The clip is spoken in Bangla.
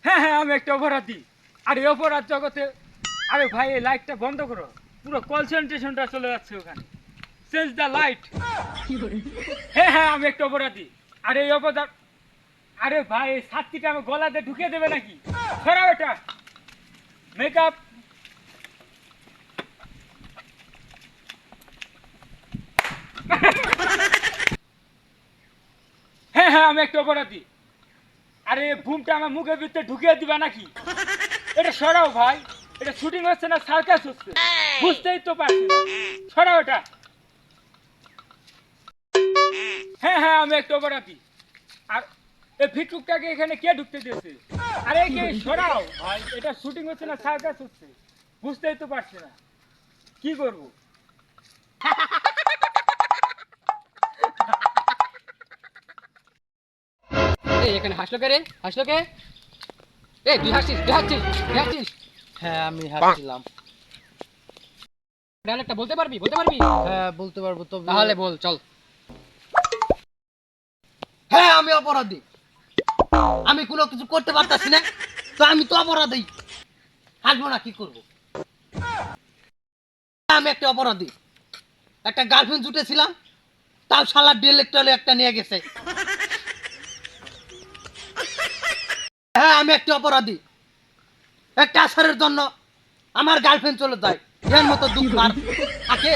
হ্যাঁ হ্যাঁ, আমি একটা অপরাধী। আর এই অপরাধ জগতে, আরে ভাই এই লাইটটা বন্ধ করো, পুরো কনসেন্ট্রেশনটা চলে যাচ্ছে ওখানে। Change the light. হ্যাঁ হ্যাঁ, আমি একটা অপরাধী। আর এই অপরাধ, আরে ভাই এই ছাত্রীটা আমি গলাতে ঢুকিয়ে দেবে নাকি? সরাও এটা। মেকআপ। হ্যাঁ হ্যাঁ, আমি একটা অপরাধী। আরে বুমটা আমার মুখের ভিতরে ঢুকিয়ে দিবা নাকি? এটা সরাও ভাই, এটা শুটিং হচ্ছে না সার্কাস হচ্ছে, বুঝতেই তো পারছি না। সরাও এটা। হ্যাঁ হ্যাঁ, আমি একটা অপরাধী। আর এই ভিক্ষুকটাকে এখানে কে ঢুকতে দিয়েছে? আরে কে? সরাও ভাই, এটা শুটিং হচ্ছে না সার্কাস হচ্ছে, বুঝতেই তো পারছি না কি করবো। এই এখানে হাসলো কে রে? হাসলো কে? এই তুই হাসছিস, তুই হাসছিস, তুই হাসছিস। হ্যাঁ আমি হাসছিলাম। ডায়লগটা বলতে পারবি? বলতে পারবি? হ্যাঁ বলতে পারবো, তবে তাহলে বল, চল। হ্যাঁ আমি অপরাধী। আমি কোনো কিছু করতে পারতাছি না, তো আমি তো অপরাধী। হাসবো না, কি করবো? আমি একটা অপরাধী। একটা গার্লফ্রেন্ড জুটেছিলাম, তাও শালা ডিলেক্টরে একটা নিয়ে গেছে। হ্যাঁ আমি একটা অপরাধী। একটা আসারের জন্য আমার গার্লফ্রেন্ড চলে যায়, এর মতো দুঃখ আর থাকে?